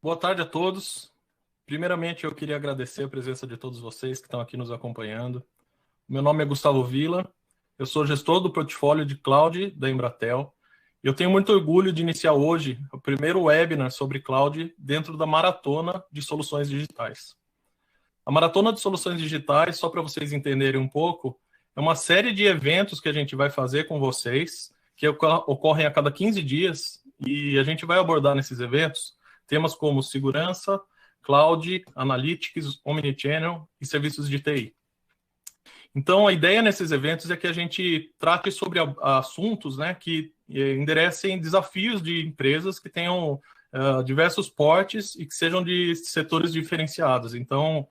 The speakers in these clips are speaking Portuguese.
Boa tarde a todos. Primeiramente, eu queria agradecer a presença de todos vocês que estão aqui nos acompanhando. Meu nome é Gustavo Villa, eu sou gestor do portfólio de Cloud da Embratel e eu tenho muito orgulho de iniciar hoje o primeiro webinar sobre Cloud dentro da Maratona de Soluções Digitais. A Maratona de Soluções Digitais, só para vocês entenderem um pouco, é uma série de eventos que a gente vai fazer com vocês, que ocorrem a cada 15 dias, e a gente vai abordar nesses eventos temas como segurança, cloud, analytics, omnichannel e serviços de TI. Então, a ideia nesses eventos é que a gente trate sobre assuntos, né, que enderecem desafios de empresas que tenham diversos portes e que sejam de setores diferenciados. Então,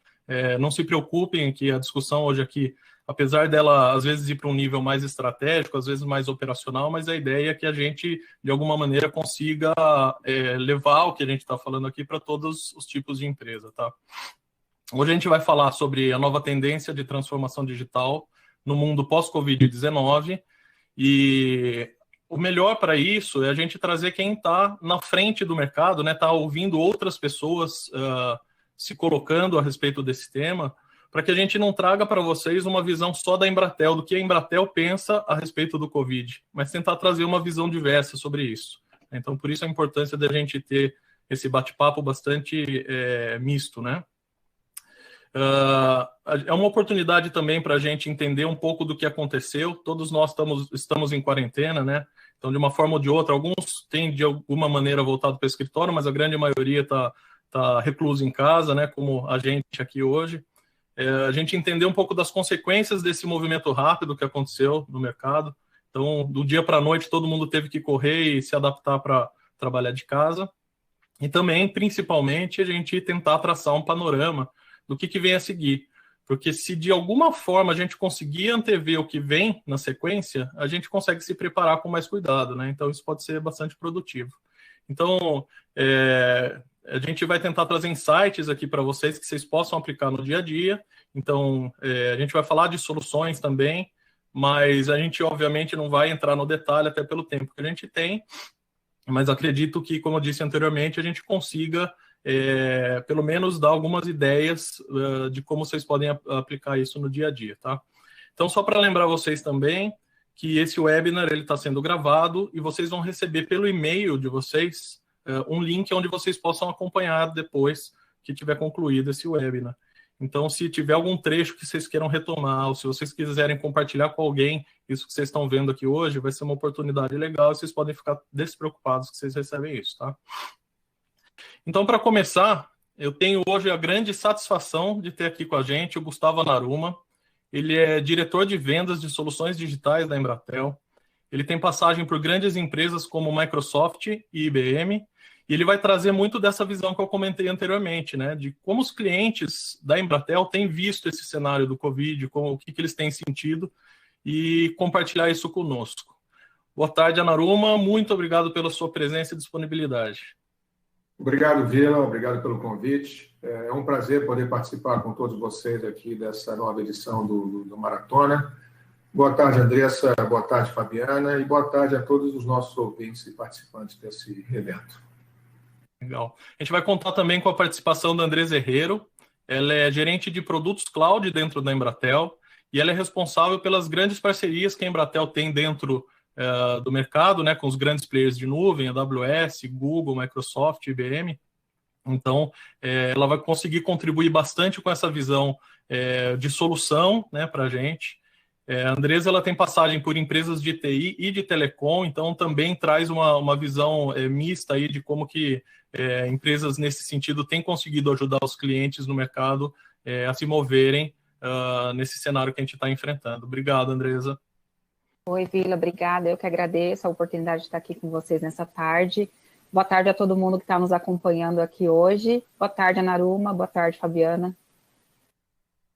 não se preocupem que a discussão hoje aqui, apesar dela, às vezes, ir para um nível mais estratégico, às vezes mais operacional, mas a ideia é que a gente, de alguma maneira, consiga levar o que a gente está falando aqui para todos os tipos de empresa, tá? Hoje a gente vai falar sobre a nova tendência de transformação digital no mundo pós-Covid-19 e o melhor para isso é a gente trazer quem está na frente do mercado, né? Tá ouvindo outras pessoas se colocando a respeito desse tema, para que a gente não traga para vocês uma visão só da Embratel, do que a Embratel pensa a respeito do Covid, mas tentar trazer uma visão diversa sobre isso. Então, por isso a importância da gente ter esse bate-papo bastante misto, né? É uma oportunidade também para a gente entender um pouco do que aconteceu. Todos nós estamos em quarentena, né? Então, de uma forma ou de outra, alguns têm de alguma maneira voltado para o escritório, mas a grande maioria está recluso em casa, né? Como a gente aqui hoje. A gente entender um pouco das consequências desse movimento rápido que aconteceu no mercado. Então, do dia para a noite, todo mundo teve que correr e se adaptar para trabalhar de casa. E também, principalmente, a gente tentar traçar um panorama do que vem a seguir. Porque se de alguma forma a gente conseguir antever o que vem na sequência, a gente consegue se preparar com mais cuidado, né? Então, isso pode ser bastante produtivo. Então, a gente vai tentar trazer insights aqui para vocês que vocês possam aplicar no dia a dia. Então, a gente vai falar de soluções também, mas a gente, obviamente, não vai entrar no detalhe até pelo tempo que a gente tem, mas acredito que, como eu disse anteriormente, a gente consiga, pelo menos, dar algumas ideias de como vocês podem aplicar isso no dia a dia, tá? Então, só para lembrar vocês também que esse webinar está sendo gravado e vocês vão receber pelo e-mail de vocês um link onde vocês possam acompanhar depois que tiver concluído esse webinar. Então, se tiver algum trecho que vocês queiram retomar, ou se vocês quiserem compartilhar com alguém isso que vocês estão vendo aqui hoje, vai ser uma oportunidade legal e vocês podem ficar despreocupados que vocês recebem isso, tá? Então, para começar, eu tenho hoje a grande satisfação de ter aqui com a gente o Gustavo Naruma. Ele é diretor de vendas de soluções digitais da Embratel. Ele tem passagem por grandes empresas como Microsoft e IBM, e ele vai trazer muito dessa visão que eu comentei anteriormente, né, de como os clientes da Embratel têm visto esse cenário do Covid, o que eles têm sentido, e compartilhar isso conosco. Boa tarde, Naruma. Muito obrigado pela sua presença e disponibilidade. Obrigado, Vila. Obrigado pelo convite. É um prazer poder participar com todos vocês aqui dessa nova edição do Maratona. Boa tarde, Andressa. Boa tarde, Fabiana. E boa tarde a todos os nossos ouvintes e participantes desse evento. Legal. A gente vai contar também com a participação da Andressa Herrero. Ela é gerente de produtos cloud dentro da Embratel e ela é responsável pelas grandes parcerias que a Embratel tem dentro do mercado, né, com os grandes players de nuvem, AWS, Google, Microsoft, IBM. Então, ela vai conseguir contribuir bastante com essa visão de solução, né, para a gente. A Andressa, ela tem passagem por empresas de TI e de telecom, então também traz uma visão mista aí de como que empresas nesse sentido têm conseguido ajudar os clientes no mercado a se moverem nesse cenário que a gente está enfrentando. Obrigado, Andressa. Oi, Vila, obrigada. Eu que agradeço a oportunidade de estar aqui com vocês nessa tarde. Boa tarde a todo mundo que está nos acompanhando aqui hoje. Boa tarde, Naruma. Boa tarde, Fabiana.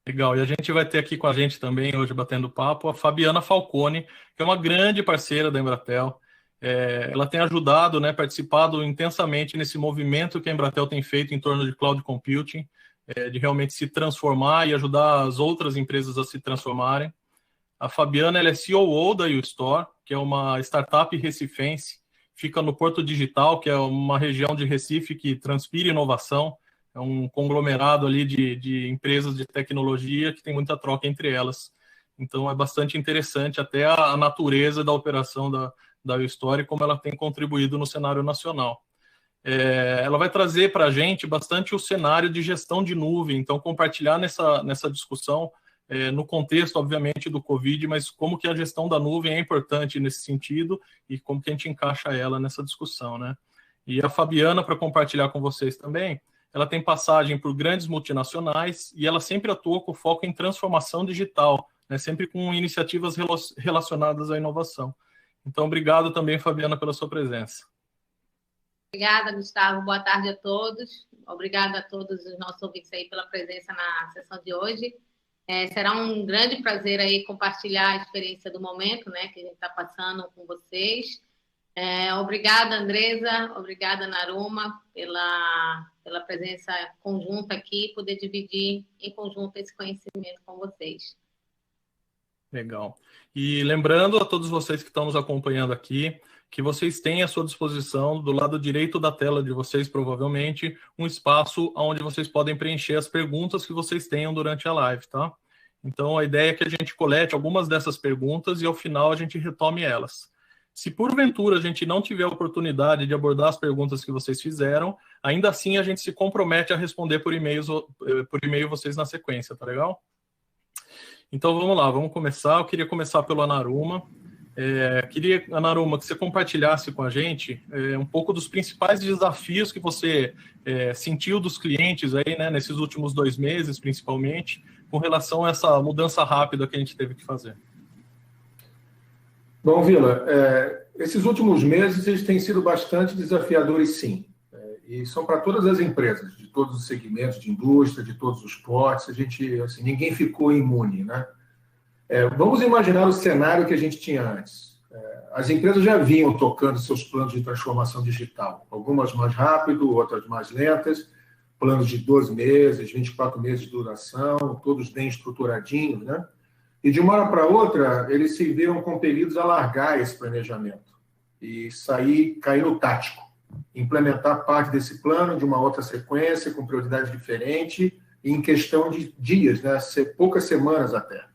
Legal. E a gente vai ter aqui com a gente também, hoje, batendo papo, a Fabiana Falcone, que é uma grande parceira da Embratel. Ela tem ajudado, né, participado intensamente nesse movimento que a Embratel tem feito em torno de cloud computing, de realmente se transformar e ajudar as outras empresas a se transformarem. A Fabiana, ela é COO da YouStore, que é uma startup recifense, fica no Porto Digital, que é uma região de Recife que transpira inovação, é um conglomerado ali de empresas de tecnologia que tem muita troca entre elas. Então, é bastante interessante até a natureza da operação da YouStory, como ela tem contribuído no cenário nacional. Ela vai trazer para a gente bastante o cenário de gestão de nuvem, então compartilhar nessa discussão, no contexto, obviamente, do Covid, mas como que a gestão da nuvem é importante nesse sentido e como que a gente encaixa ela nessa discussão, né? E a Fabiana, para compartilhar com vocês também, ela tem passagem por grandes multinacionais e ela sempre atua com foco em transformação digital, né? Sempre com iniciativas relacionadas à inovação. Então, obrigado também, Fabiana, pela sua presença. Obrigada, Gustavo. Boa tarde a todos. Obrigada a todos os nossos ouvintes aí pela presença na sessão de hoje. Será um grande prazer aí compartilhar a experiência do momento, né, que a gente está passando com vocês. Obrigada, Andresa. Obrigada, Naruma, pela presença conjunta aqui, poder dividir em conjunto esse conhecimento com vocês. Legal. E lembrando a todos vocês que estão nos acompanhando aqui, que vocês têm à sua disposição, do lado direito da tela de vocês, provavelmente, um espaço onde vocês podem preencher as perguntas que vocês tenham durante a live, tá? Então, a ideia é que a gente colete algumas dessas perguntas e, ao final, a gente retome elas. Se, porventura, a gente não tiver a oportunidade de abordar as perguntas que vocês fizeram, ainda assim, a gente se compromete a responder por e-mail vocês na sequência, tá legal? Então, vamos lá, vamos começar. Eu queria começar pelo Anaruma. Queria, Anaruma, que você compartilhasse com a gente um pouco dos principais desafios que você sentiu dos clientes aí, né, nesses últimos 2 meses, principalmente, com relação a essa mudança rápida que a gente teve que fazer. Bom, Vila, esses últimos meses eles têm sido bastante desafiadores, sim. E são para todas as empresas, de todos os segmentos de indústria, de todos os portos. Ninguém ficou imune, né? Vamos imaginar o cenário que a gente tinha antes. As empresas já vinham tocando seus planos de transformação digital, algumas mais rápido, outras mais lentas, planos de 12 meses, 24 meses de duração, todos bem estruturadinhos, né? E de uma hora para outra, eles se viram compelidos a largar esse planejamento e cair no tático, implementar parte desse plano de uma outra sequência, com prioridade diferente, e em questão de dias, né? Poucas semanas até.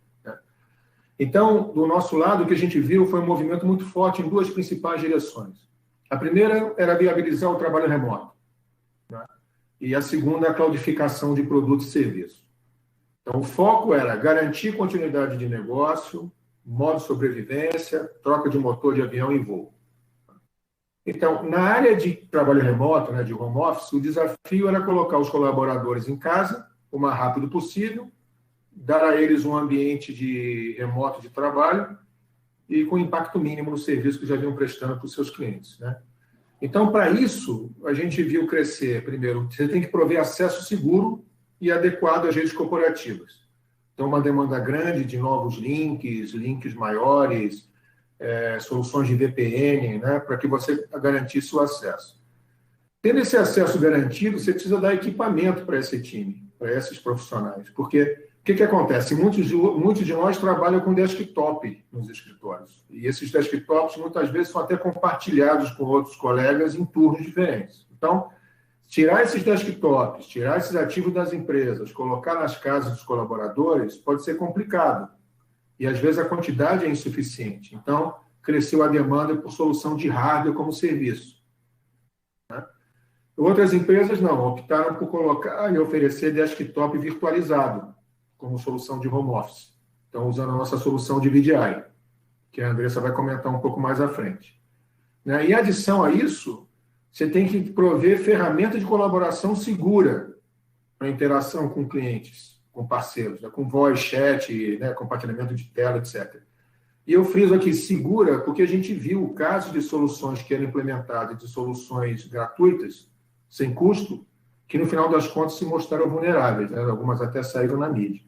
Então, do nosso lado, o que a gente viu foi um movimento muito forte em 2 principais direções. A primeira era viabilizar o trabalho remoto, né? E a segunda, a cloudificação de produtos e serviços. Então, o foco era garantir continuidade de negócio, modo de sobrevivência, troca de motor de avião em voo. Então, na área de trabalho remoto, né, de home office, o desafio era colocar os colaboradores em casa o mais rápido possível, dar a eles um ambiente remoto de trabalho e com impacto mínimo no serviço que já vinham prestando para os seus clientes, né? Então, para isso, a gente viu crescer, primeiro, você tem que prover acesso seguro e adequado às redes corporativas. Então, uma demanda grande de novos links maiores, soluções de VPN, né, para que você garantisse o acesso. Tendo esse acesso garantido, você precisa dar equipamento para esse time, para esses profissionais, porque o que acontece? Muitos de nós trabalham com desktop nos escritórios. E esses desktops, muitas vezes, são até compartilhados com outros colegas em turnos diferentes. Então, tirar esses desktops, tirar esses ativos das empresas, colocar nas casas dos colaboradores, pode ser complicado. E, às vezes, a quantidade é insuficiente. Então, cresceu a demanda por solução de hardware como serviço. Outras empresas, não, optaram por colocar e oferecer desktop virtualizado como solução de home office. Então, usando a nossa solução de VDI, que a Andressa vai comentar um pouco mais à frente. E, em adição a isso, você tem que prover ferramenta de colaboração segura para interação com clientes, com parceiros, né? Com voz, chat, né? Compartilhamento de tela, etc. E eu friso aqui segura porque a gente viu casos de soluções que eram implementadas, de soluções gratuitas, sem custo, que no final das contas se mostraram vulneráveis, né? Algumas até saíram na mídia.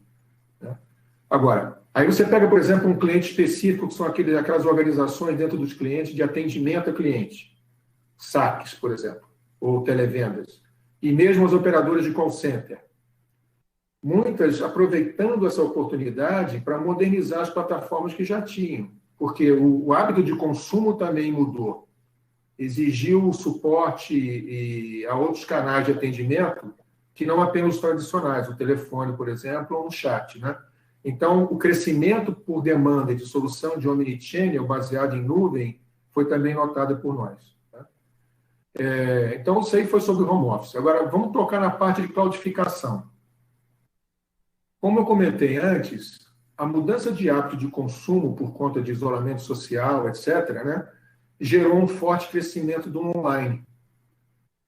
Agora, aí você pega, por exemplo, um cliente específico, que são aquelas organizações dentro dos clientes de atendimento a cliente, saques, por exemplo, ou televendas, e mesmo os operadores de call center. Muitas aproveitando essa oportunidade para modernizar as plataformas que já tinham, porque o hábito de consumo também mudou. exigiu suporte a outros canais de atendimento que não apenas os tradicionais, o telefone, por exemplo, ou um chat, né? Então, o crescimento por demanda de solução de omnichannel baseado em nuvem foi também notado por nós. Tá? Então, isso aí foi sobre o home office. Agora, vamos tocar na parte de cloudificação. Como eu comentei antes, a mudança de hábito de consumo por conta de isolamento social, etc., né, gerou um forte crescimento do online.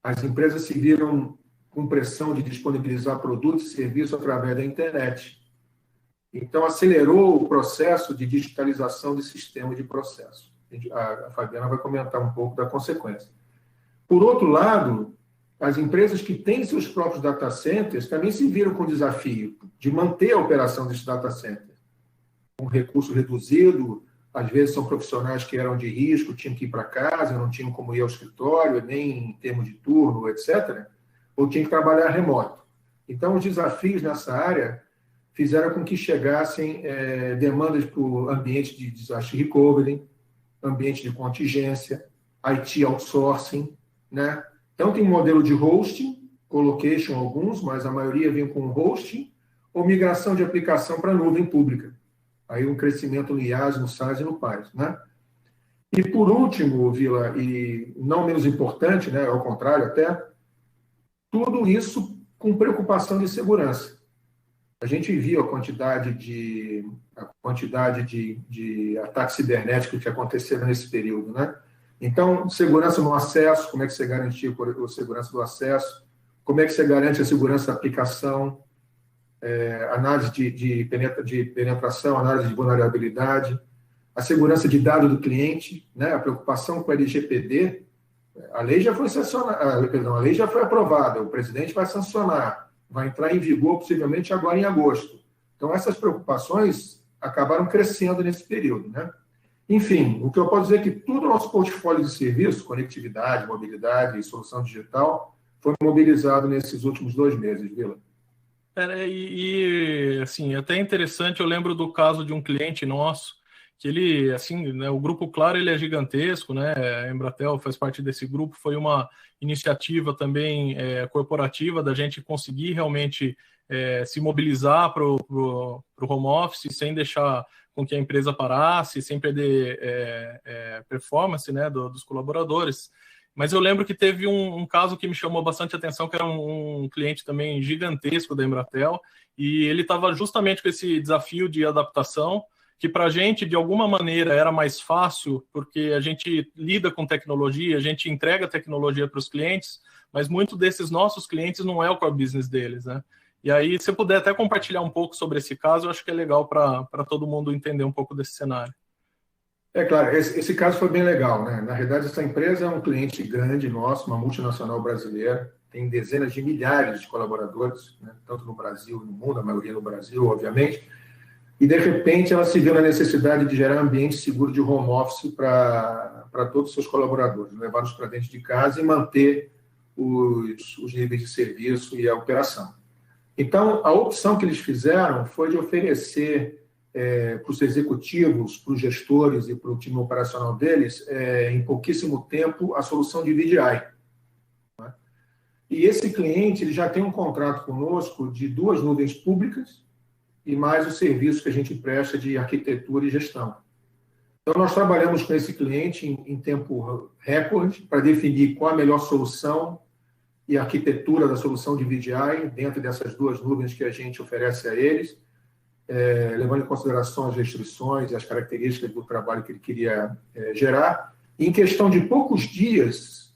As empresas se viram com pressão de disponibilizar produtos e serviços através da internet. Então, acelerou o processo de digitalização de sistema de processo. A Fabiana vai comentar um pouco da consequência. Por outro lado, as empresas que têm seus próprios data centers também se viram com o desafio de manter a operação desses data centers. Com recurso reduzido, às vezes são profissionais que eram de risco, tinham que ir para casa, não tinham como ir ao escritório, nem em termos de turno, etc., ou tinham que trabalhar remoto. Então, os desafios nessa área fizeram com que chegassem demandas por ambiente de disaster recovery, ambiente de contingência, IT outsourcing, né? Então, tem um modelo de hosting, colocation alguns, mas a maioria vem com hosting, ou migração de aplicação para nuvem pública. Aí um crescimento no IaaS, no SaaS e no PaaS, né? E por último, Vila, e não menos importante, né, ao contrário até, tudo isso com preocupação de segurança. A gente viu a quantidade de ataques cibernéticos que aconteceram nesse período, né? Então, segurança no acesso, como é que você garantiu a segurança do acesso? Como é que você garante a segurança da aplicação? Análise de penetração, análise de vulnerabilidade, a segurança de dados do cliente, né? A preocupação com a LGPD. A lei já foi a lei já foi aprovada, o presidente vai sancionar, vai entrar em vigor possivelmente agora em agosto. Então, essas preocupações acabaram crescendo nesse período, né? Enfim, o que eu posso dizer é que todo o nosso portfólio de serviços, conectividade, mobilidade e solução digital, foi mobilizado nesses últimos 2 meses, Vila. Assim, até interessante, eu lembro do caso de um cliente nosso, que ele, assim, né, o Grupo Claro, ele é gigantesco, né, a Embratel faz parte desse grupo, foi uma iniciativa também corporativa da gente conseguir realmente se mobilizar para o home office, sem deixar com que a empresa parasse, sem perder performance, né, dos colaboradores. Mas eu lembro que teve um caso que me chamou bastante atenção, que era um cliente também gigantesco da Embratel, e ele estava justamente com esse desafio de adaptação, que para a gente, de alguma maneira, era mais fácil, porque a gente lida com tecnologia, a gente entrega tecnologia para os clientes, mas muito desses nossos clientes não é o core business deles, né? E aí, se puder até compartilhar um pouco sobre esse caso, eu acho que é legal para todo mundo entender um pouco desse cenário. Claro, esse caso foi bem legal, né? Na realidade, essa empresa é um cliente grande nosso, uma multinacional brasileira, tem dezenas de milhares de colaboradores, né? Tanto no Brasil e no mundo, a maioria no Brasil, obviamente, e de repente ela se viu na necessidade de gerar ambiente seguro de home office para todos os seus colaboradores, levá-los para dentro de casa e manter os níveis de serviço e a operação. Então, a opção que eles fizeram foi de oferecer para os executivos, para os gestores e para o time operacional deles, em pouquíssimo tempo, a solução de VDI. Né? E esse cliente ele já tem um contrato conosco de 2 nuvens públicas e mais o serviço que a gente presta de arquitetura e gestão. Então, nós trabalhamos com esse cliente em tempo recorde para definir qual a melhor solução e a arquitetura da solução de VDI dentro dessas 2 nuvens que a gente oferece a eles, levando em consideração as restrições e as características do trabalho que ele queria gerar. E, em questão de poucos dias,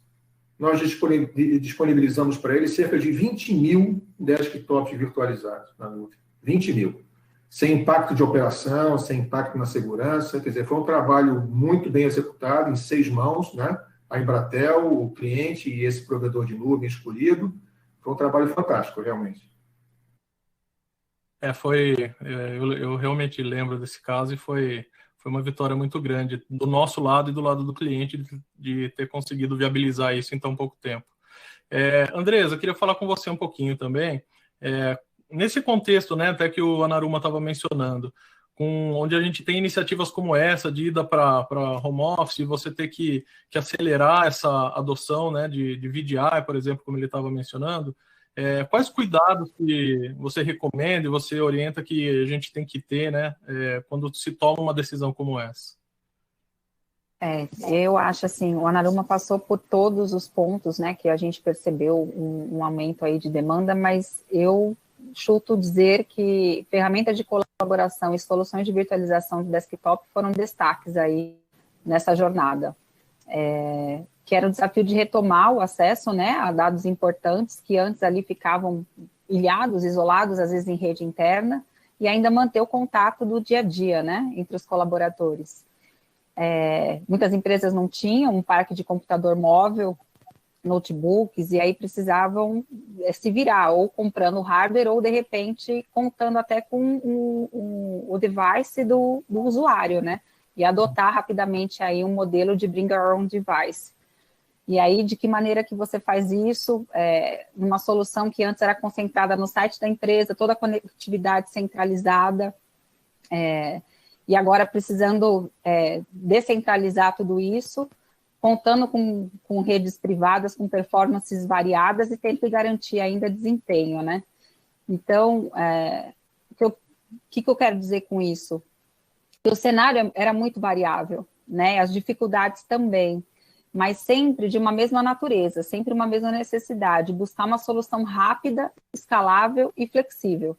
nós disponibilizamos para ele cerca de 20 mil desktops virtualizados na nuvem. 20 mil. Sem impacto de operação, sem impacto na segurança. Quer dizer, foi um trabalho muito bem executado, em 6 mãos, né? A Embratel, o cliente e esse provedor de nuvem escolhido. Foi um trabalho fantástico, realmente. Eu realmente lembro desse caso e foi uma vitória muito grande do nosso lado e do lado do cliente de ter conseguido viabilizar isso em tão pouco tempo. Andresa, eu queria falar com você um pouquinho também. Nesse contexto, né, até que o Anaruma estava mencionando, onde a gente tem iniciativas como essa, de ida para home office, você ter que acelerar essa adoção, né, de VDI, por exemplo, como ele estava mencionando, quais cuidados que você recomenda e você orienta que a gente tem que ter, né, quando se toma uma decisão como essa? Eu acho assim, o Anaruma passou por todos os pontos, né, que a gente percebeu um aumento aí de demanda, mas eu chuto dizer que ferramentas de colaboração e soluções de virtualização de desktop foram destaques aí nessa jornada, que era o desafio de retomar o acesso, né, a dados importantes que antes ali ficavam ilhados, isolados, às vezes em rede interna, e ainda manter o contato do dia a dia, né, entre os colaboradores. Muitas empresas não tinham um parque de computador móvel, notebooks, e aí precisavam se virar, ou comprando hardware, ou de repente contando até com o device do usuário, né? E adotar rapidamente aí um modelo de bring your own device. E aí, de que maneira que você faz isso? Numa solução que antes era concentrada no site da empresa, toda a conectividade centralizada, e agora precisando descentralizar tudo isso, contando com redes privadas, com performances variadas e tendo que garantir ainda desempenho, né? Então, o que eu quero dizer com isso? Que o cenário era muito variável, né? As dificuldades também, mas sempre de uma mesma natureza, sempre uma mesma necessidade, buscar uma solução rápida, escalável e flexível.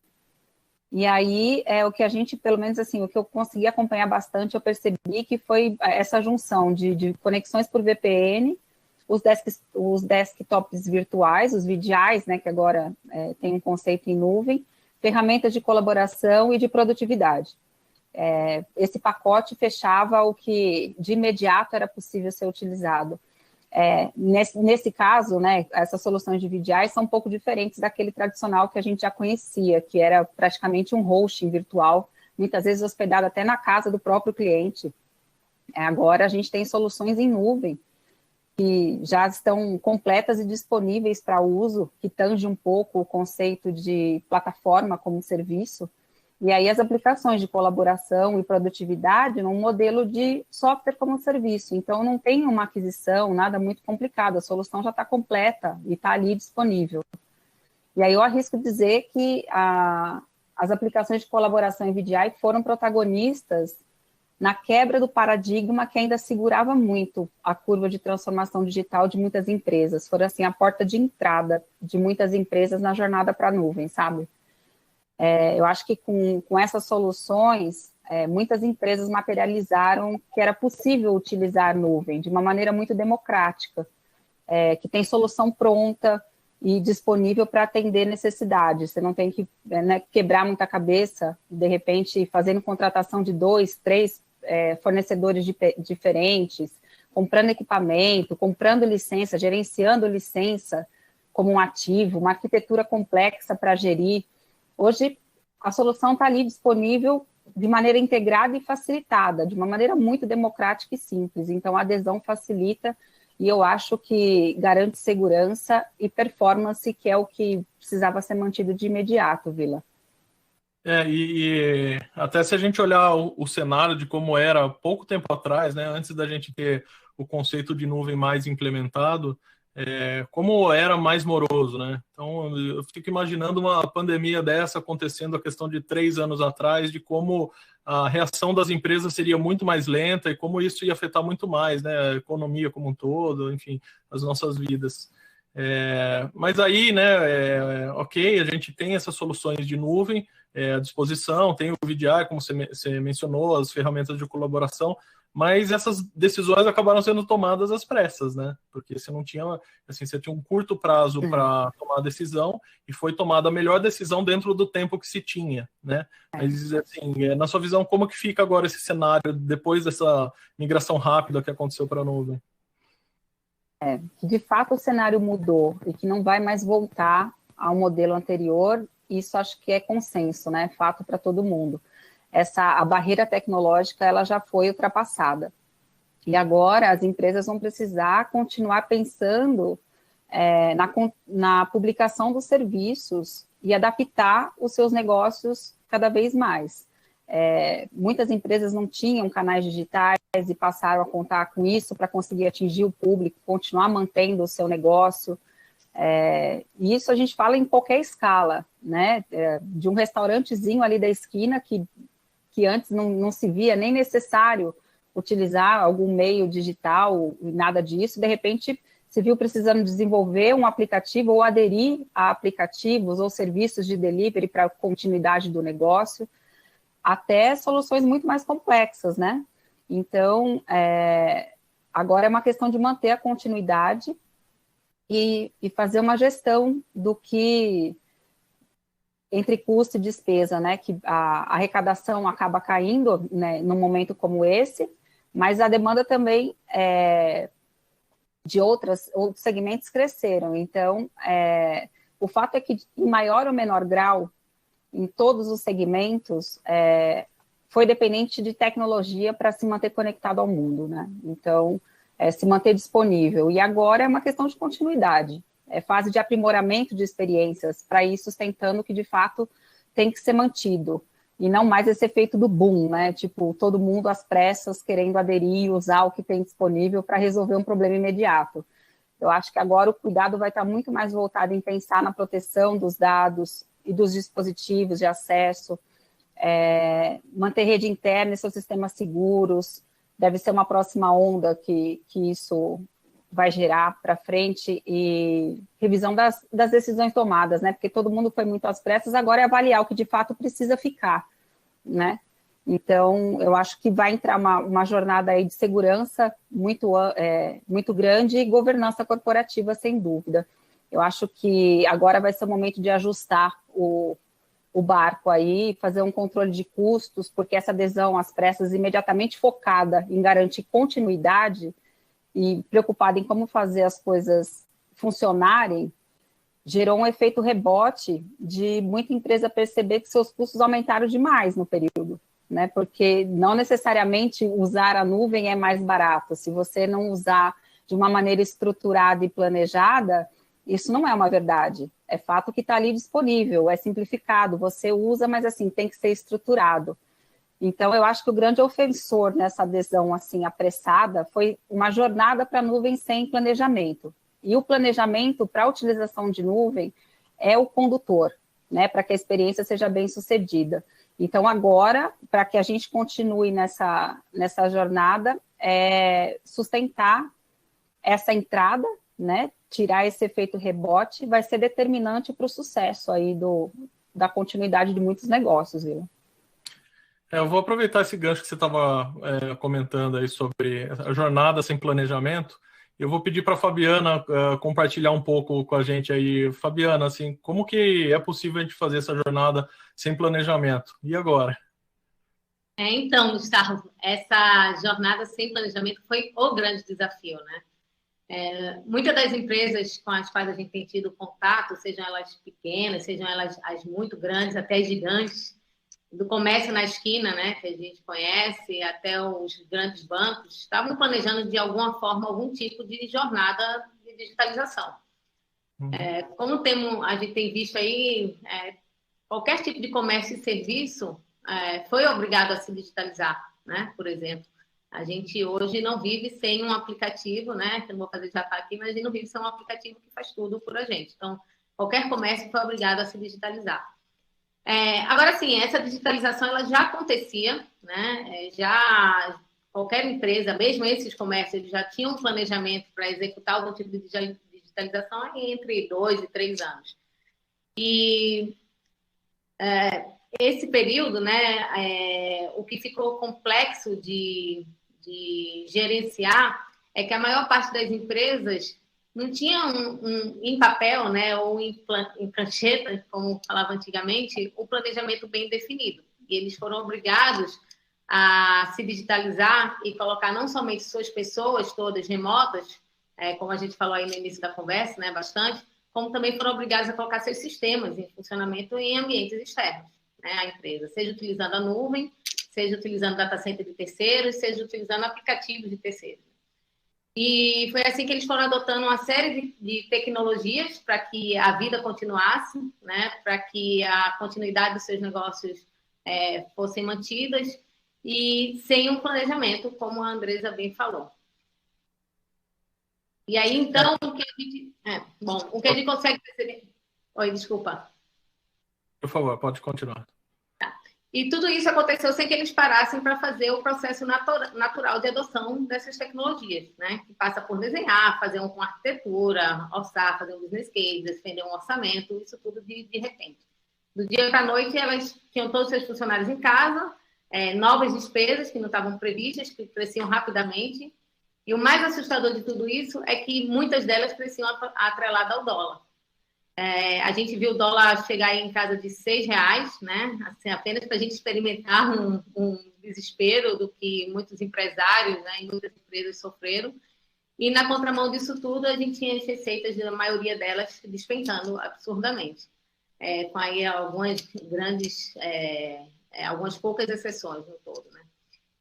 E aí, o que a gente, pelo menos assim, o que eu consegui acompanhar bastante, eu percebi que foi essa junção de conexões por VPN, os desktops virtuais, os VDIs, né, que agora tem um conceito em nuvem, ferramentas de colaboração e de produtividade. Esse pacote fechava o que de imediato era possível ser utilizado. Nesse caso, né, essas soluções de VDI são um pouco diferentes daquele tradicional que a gente já conhecia, que era praticamente um hosting virtual, muitas vezes hospedado até na casa do próprio cliente. Agora a gente tem soluções em nuvem, que já estão completas e disponíveis para uso, que tange um pouco o conceito de plataforma como serviço. E aí as aplicações de colaboração e produtividade num modelo de software como serviço. Então, não tem uma aquisição, nada muito complicado, a solução já está completa e está ali disponível. E aí eu arrisco dizer que as aplicações de colaboração em VDI foram protagonistas na quebra do paradigma que ainda segurava muito a curva de transformação digital de muitas empresas. Foram, assim, a porta de entrada de muitas empresas na jornada para a nuvem, sabe? Eu acho que com essas soluções, muitas empresas materializaram que era possível utilizar a nuvem de uma maneira muito democrática, que tem solução pronta e disponível para atender necessidades. Você não tem que quebrar muita cabeça, de repente, fazendo contratação de 2, 3 fornecedores diferentes, comprando equipamento, comprando licença, gerenciando licença como um ativo, uma arquitetura complexa para gerir. Hoje, a solução está ali disponível de maneira integrada e facilitada, de uma maneira muito democrática e simples. Então, a adesão facilita e eu acho que garante segurança e performance, que é o que precisava ser mantido de imediato, Vila. E até se a gente olhar o cenário de como era pouco tempo atrás, né, antes da gente ter o conceito de nuvem mais implementado, como era mais moroso, né? Então, eu fico imaginando uma pandemia dessa acontecendo a questão de 3 anos atrás, de como a reação das empresas seria muito mais lenta e como isso ia afetar muito mais, né? A economia como um todo, enfim, as nossas vidas. Mas aí, né, ok, a gente tem essas soluções de nuvem à disposição, tem o VDI, como você mencionou, as ferramentas de colaboração, mas essas decisões acabaram sendo tomadas às pressas, né? Porque você não tinha, assim, você tinha um curto prazo para tomar a decisão e foi tomada a melhor decisão dentro do tempo que se tinha, né? Mas, assim, na sua visão, como que fica agora esse cenário depois dessa migração rápida que aconteceu para a nuvem? Que de fato o cenário mudou e que não vai mais voltar ao modelo anterior, isso acho que é consenso, né? Fato para todo mundo. A barreira tecnológica ela já foi ultrapassada. E agora as empresas vão precisar continuar pensando na publicação dos serviços e adaptar os seus negócios cada vez mais. Muitas empresas não tinham canais digitais e passaram a contar com isso para conseguir atingir o público, continuar mantendo o seu negócio. E isso a gente fala em qualquer escala, né? De um restaurantezinho ali da esquina que antes não se via nem necessário utilizar algum meio digital, nada disso, de repente se viu precisando desenvolver um aplicativo ou aderir a aplicativos ou serviços de delivery para a continuidade do negócio, até soluções muito mais complexas, né? Então, agora é uma questão de manter a continuidade e fazer uma gestão do que entre custo e despesa, né? Que a arrecadação acaba caindo, né, num momento como esse, mas a demanda também de outros segmentos cresceram. Então, o fato é que, em maior ou menor grau, em todos os segmentos, foi dependente de tecnologia para se manter conectado ao mundo, né? Então, se manter disponível. E agora é uma questão de continuidade. É fase de aprimoramento de experiências, para ir sustentando o que, de fato, tem que ser mantido. E não mais esse efeito do boom, né? Tipo, todo mundo às pressas querendo aderir e usar o que tem disponível para resolver um problema imediato. Eu acho que agora o cuidado vai estar muito mais voltado em pensar na proteção dos dados e dos dispositivos de acesso, manter rede interna e seus sistemas seguros. Deve ser uma próxima onda que isso vai gerar para frente, e revisão das decisões tomadas, né? Porque todo mundo foi muito às pressas, agora é avaliar o que de fato precisa ficar, né? Então, eu acho que vai entrar uma jornada aí de segurança muito grande e governança corporativa, sem dúvida. Eu acho que agora vai ser o momento de ajustar o barco aí, fazer um controle de custos, porque essa adesão às pressas imediatamente focada em garantir continuidade e preocupada em como fazer as coisas funcionarem, gerou um efeito rebote de muita empresa perceber que seus custos aumentaram demais no período, né? Porque não necessariamente usar a nuvem é mais barato. Se você não usar de uma maneira estruturada e planejada, isso não é uma verdade. É fato que está ali disponível, é simplificado, você usa, mas assim, tem que ser estruturado. Então, eu acho que o grande ofensor nessa adesão assim apressada foi uma jornada para a nuvem sem planejamento. E o planejamento para a utilização de nuvem é o condutor, né, para que a experiência seja bem sucedida. Então, agora, para que a gente continue nessa jornada, sustentar essa entrada, né, tirar esse efeito rebote, vai ser determinante para o sucesso aí da continuidade de muitos negócios, viu? Eu vou aproveitar esse gancho que você estava comentando aí sobre a jornada sem planejamento. Eu vou pedir para a Fabiana compartilhar um pouco com a gente aí. Fabiana, assim, como que é possível a gente fazer essa jornada sem planejamento? E agora? Então, Gustavo, essa jornada sem planejamento foi o grande desafio, né? Muitas das empresas com as quais a gente tem tido contato, sejam elas pequenas, sejam elas as muito grandes, até gigantes, do comércio na esquina, né, que a gente conhece, até os grandes bancos, estavam planejando de alguma forma algum tipo de jornada de digitalização. Como a gente tem visto aí, qualquer tipo de comércio e serviço foi obrigado a se digitalizar, né? Por exemplo, a gente hoje não vive sem um aplicativo, né? Que eu não vou fazer jabá aqui, mas a gente não vive sem um aplicativo que faz tudo por a gente. Então, qualquer comércio foi obrigado a se digitalizar. Agora, sim, essa digitalização ela já acontecia, né? Já qualquer empresa, mesmo esses comércios, eles já tinham um planejamento para executar algum tipo de digitalização entre 2 e 3 anos. E esse período, né, o que ficou complexo de gerenciar é que a maior parte das empresas não tinha em papel, né, ou em prancheta, como falava antigamente, o planejamento bem definido. E eles foram obrigados a se digitalizar e colocar não somente suas pessoas todas remotas, como a gente falou aí no início da conversa, né, bastante, como também foram obrigados a colocar seus sistemas em funcionamento em ambientes externos, né, à empresa, seja utilizando a nuvem, seja utilizando data center de terceiros, seja utilizando aplicativos de terceiros. E foi assim que eles foram adotando uma série de tecnologias para que a vida continuasse, né, para que a continuidade dos seus negócios fossem mantidas e sem um planejamento, como a Andresa bem falou. E aí, então, o que a gente consegue perceber... Oi, desculpa. Por favor, pode continuar. E tudo isso aconteceu sem que eles parassem para fazer o processo natural de adoção dessas tecnologias, né? Que passa por desenhar, fazer uma arquitetura, orçar, fazer um business case, defender um orçamento, isso tudo de repente. Do dia para a noite, elas tinham todos os seus funcionários em casa, novas despesas que não estavam previstas, que cresciam rapidamente. E o mais assustador de tudo isso é que muitas delas cresciam atreladas ao dólar. A gente viu o dólar chegar em casa de R$6, né? Assim, apenas para a gente experimentar um desespero do que muitos empresários, né, e muitas empresas sofreram. E na contramão disso tudo, a gente tinha as receitas, a maioria delas, despencando absurdamente. Com aí algumas poucas exceções no todo, né?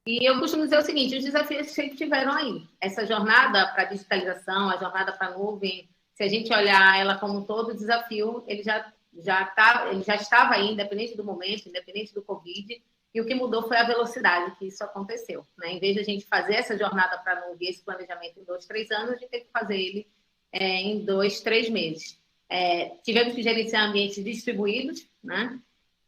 E eu costumo dizer o seguinte, os desafios sempre tiveram aí. Essa jornada para a digitalização, a jornada para a nuvem, se a gente olhar ela como um todo, o desafio ele já estava aí, independente do momento, independente do Covid, e o que mudou foi a velocidade que isso aconteceu, né? Em vez de a gente fazer essa jornada para a nuvem, esse planejamento em 2, 3 anos, a gente teve que fazer ele em 2, 3 meses. Tivemos que gerenciar ambientes distribuídos, né?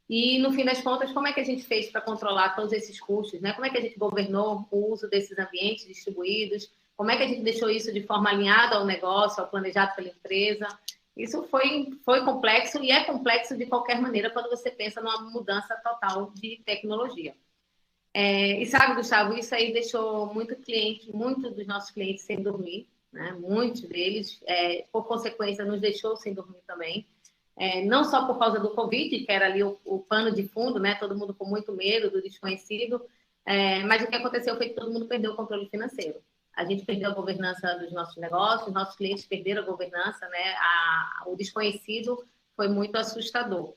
E, no fim das contas, como é que a gente fez para controlar todos esses custos, né? Como é que a gente governou o uso desses ambientes distribuídos? Como é que a gente deixou isso de forma alinhada ao negócio, ao planejado pela empresa? Isso foi complexo e é complexo de qualquer maneira quando você pensa numa mudança total de tecnologia. E sabe, Gustavo, isso aí deixou muitos dos nossos clientes sem dormir, né? Muitos deles, por consequência, nos deixou sem dormir também. Não só por causa do Covid, que era ali o pano de fundo, né? Todo mundo com muito medo do desconhecido, mas o que aconteceu foi que todo mundo perdeu o controle financeiro. A gente perdeu a governança dos nossos negócios, nossos clientes perderam a governança, né? O desconhecido foi muito assustador.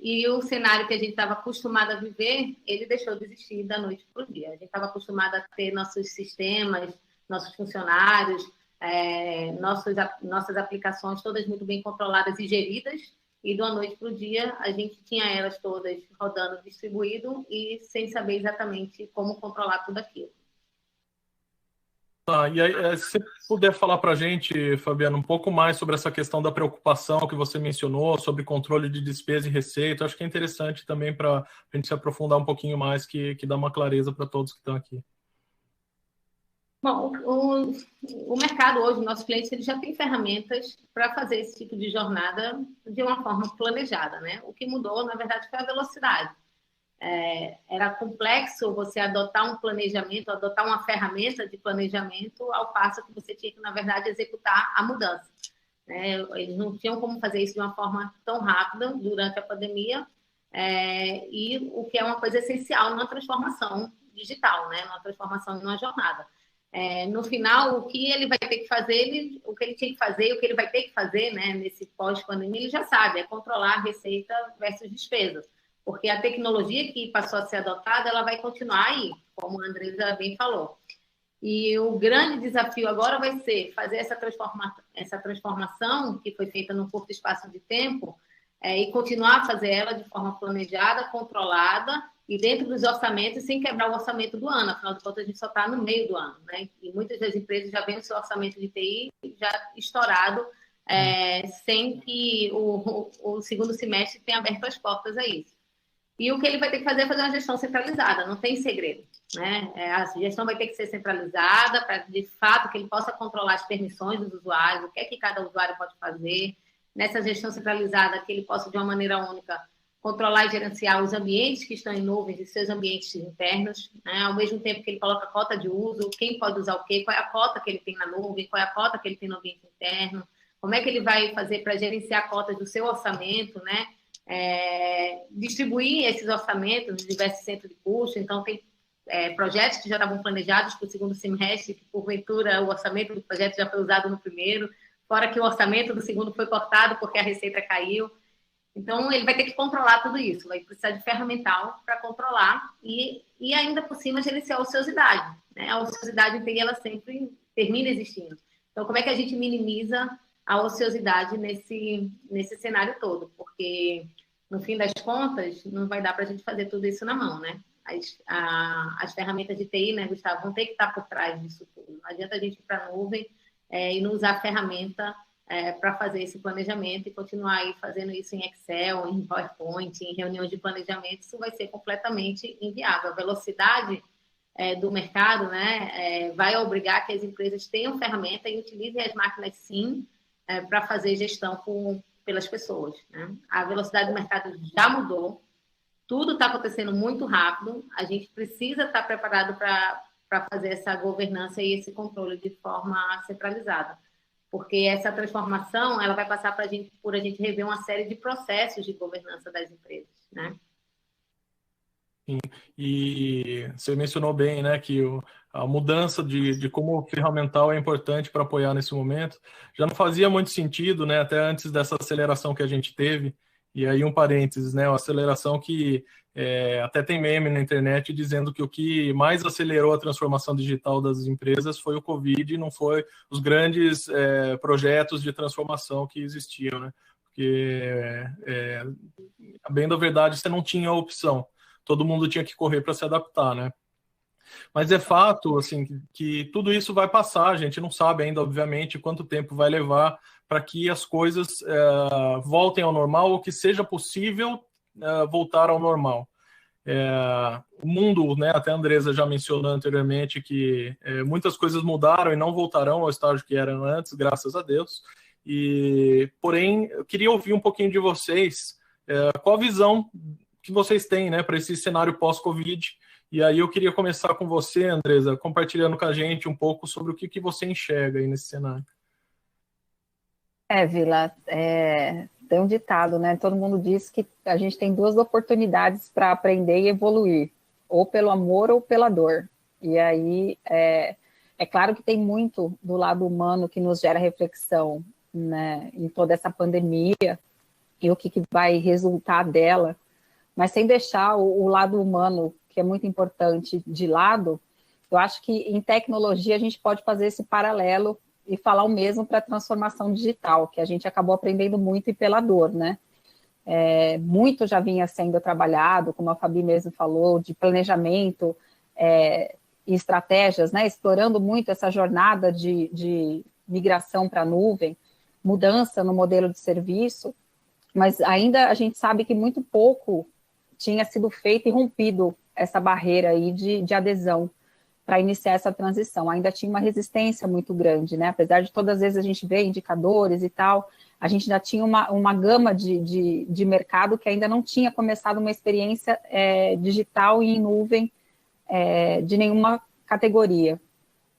E o cenário que a gente estava acostumado a viver, ele deixou de existir da noite para o dia. A gente estava acostumado a ter nossos sistemas, nossos funcionários, nossas aplicações todas muito bem controladas e geridas, e da noite para o dia a gente tinha elas todas rodando distribuído e sem saber exatamente como controlar tudo aquilo. E aí, se você puder falar para a gente, Fabiana, um pouco mais sobre essa questão da preocupação que você mencionou, sobre controle de despesa e receita, acho que é interessante também para a gente se aprofundar um pouquinho mais, que dá uma clareza para todos que estão aqui. Bom, o mercado hoje, nossos clientes, eles já têm ferramentas para fazer esse tipo de jornada de uma forma planejada, né? O que mudou, na verdade, foi a velocidade. Era complexo você adotar um planejamento, adotar uma ferramenta de planejamento, ao passo que você tinha que, na verdade, executar a mudança, né? Eles não tinham como fazer isso de uma forma tão rápida durante a pandemia, e o que é uma coisa essencial numa transformação digital, né? Numa transformação de uma jornada. No final, o que ele vai ter que fazer, o que ele tinha que fazer, o que ele vai ter que fazer, né, nesse pós-pandemia, ele já sabe, controlar a receita versus despesa. Porque a tecnologia que passou a ser adotada, ela vai continuar aí, como a Andresa bem falou. E o grande desafio agora vai ser fazer essa transformação que foi feita num curto espaço de tempo, e continuar a fazer ela de forma planejada, controlada, e dentro dos orçamentos, sem quebrar o orçamento do ano. Afinal de contas, a gente só está no meio do ano, né? E muitas das empresas já vêm o seu orçamento de TI já estourado, sem que o segundo semestre tenha aberto as portas a isso. E o que ele vai ter que fazer é fazer uma gestão centralizada, não tem segredo, né? A gestão vai ter que ser centralizada para, de fato, que ele possa controlar as permissões dos usuários, o que é que cada usuário pode fazer. Nessa gestão centralizada, que ele possa, de uma maneira única, controlar e gerenciar os ambientes que estão em nuvens e seus ambientes internos, né? Ao mesmo tempo que ele coloca a cota de uso, quem pode usar o quê, qual é a cota que ele tem na nuvem, qual é a cota que ele tem no ambiente interno, como é que ele vai fazer para gerenciar cotas do seu orçamento, né? Distribuir esses orçamentos nos diversos centros de custo. Então, tem projetos que já estavam planejados para o segundo semestre, que, porventura, o orçamento do projeto já foi usado no primeiro, fora que o orçamento do segundo foi cortado porque a receita caiu. Então, ele vai ter que controlar tudo isso, vai precisar de ferramental para controlar e ainda por cima, gerenciar a ociosidade, né? A ociosidade, ela sempre termina existindo. Então, como é que a gente minimiza a ociosidade nesse cenário todo? Porque no fim das contas, não vai dar para a gente fazer tudo isso na mão, né? As ferramentas de TI, né, Gustavo, vão ter que estar por trás disso tudo. Não adianta a gente ir para a nuvem e não usar a ferramenta para fazer esse planejamento e continuar aí fazendo isso em Excel, em PowerPoint, em reuniões de planejamento. Isso vai ser completamente inviável. A velocidade do mercado, né, vai obrigar que as empresas tenham ferramenta e utilizem as máquinas, sim, para fazer gestão pelas pessoas, né? A velocidade do mercado já mudou, tudo está acontecendo muito rápido, a gente precisa estar preparado para fazer essa governança e esse controle de forma centralizada, porque essa transformação ela vai passar por a gente rever uma série de processos de governança das empresas, né? Sim. E você mencionou bem, né, que a mudança de como o ferramental é importante para apoiar nesse momento já não fazia muito sentido, né, até antes dessa aceleração que a gente teve. E aí um parênteses, né, uma aceleração que até tem meme na internet dizendo que o que mais acelerou a transformação digital das empresas foi o Covid e não foi os grandes projetos de transformação que existiam, né? Porque, bem da verdade, você não tinha opção. Todo mundo tinha que correr para se adaptar, né? Mas é fato, assim, que tudo isso vai passar. A gente não sabe ainda, obviamente, quanto tempo vai levar para que as coisas voltem ao normal ou que seja possível voltar ao normal. O mundo, né, até a Andresa já mencionou anteriormente que muitas coisas mudaram e não voltarão ao estágio que eram antes, graças a Deus. Porém, eu queria ouvir um pouquinho de vocês, qual a visão que vocês têm, né, para esse cenário pós-Covid. E aí eu queria começar com você, Andresa, compartilhando com a gente um pouco sobre o que você enxerga aí nesse cenário. Vila, tem um ditado, né? Todo mundo diz que a gente tem duas oportunidades para aprender e evoluir, ou pelo amor ou pela dor. E aí, é claro que tem muito do lado humano que nos gera reflexão, né, em toda essa pandemia e o que vai resultar dela, mas sem deixar o lado humano, que é muito importante, de lado. Eu acho que em tecnologia a gente pode fazer esse paralelo e falar o mesmo para a transformação digital, que a gente acabou aprendendo muito e pela dor, né? Muito já vinha sendo trabalhado, como a Fabi mesmo falou, de planejamento e estratégias, né? Explorando muito essa jornada de migração para a nuvem, mudança no modelo de serviço, mas ainda a gente sabe que muito pouco tinha sido feito e rompido essa barreira aí de adesão para iniciar essa transição. Ainda tinha uma resistência muito grande, né? Apesar de todas as vezes a gente ver indicadores e tal, a gente ainda tinha uma gama de mercado que ainda não tinha começado uma experiência digital e em nuvem de nenhuma categoria.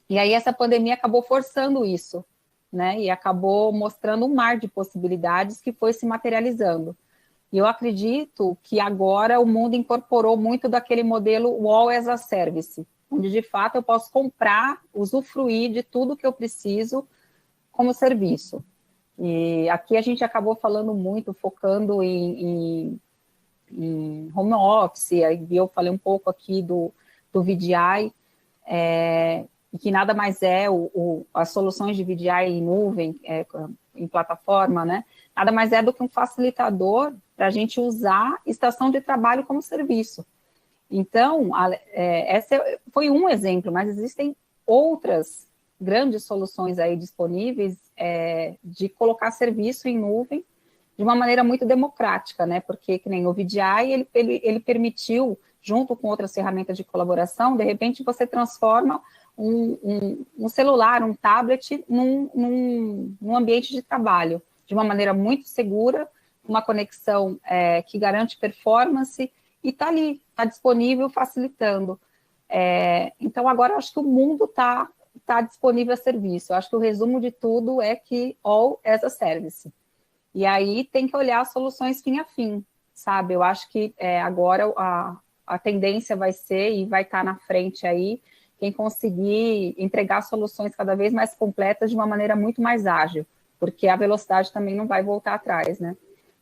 E aí essa pandemia acabou forçando isso, né? E acabou mostrando um mar de possibilidades que foi se materializando. E eu acredito que agora o mundo incorporou muito daquele modelo All as a Service, onde de fato eu posso comprar, usufruir de tudo que eu preciso como serviço. E aqui a gente acabou falando muito, focando em home office, aí eu falei um pouco aqui do VDI, que nada mais as soluções de VDI em nuvem, em plataforma, né? Nada mais é do que um facilitador para a gente usar estação de trabalho como serviço. Então, essa foi um exemplo, mas existem outras grandes soluções aí disponíveis de colocar serviço em nuvem de uma maneira muito democrática, né? Porque, que nem o VDI, ele permitiu, junto com outras ferramentas de colaboração, de repente você transforma um celular, um tablet, num ambiente de trabalho, de uma maneira muito segura, uma conexão que garante performance, e está ali, está disponível, facilitando. Então, agora, eu acho que o mundo está disponível a serviço. Eu acho que o resumo de tudo é que all as a service. E aí tem que olhar as soluções fim a fim, sabe? Eu acho que agora a tendência vai ser, e vai estar na frente aí, quem conseguir entregar soluções cada vez mais completas de uma maneira muito mais ágil, porque a velocidade também não vai voltar atrás, né?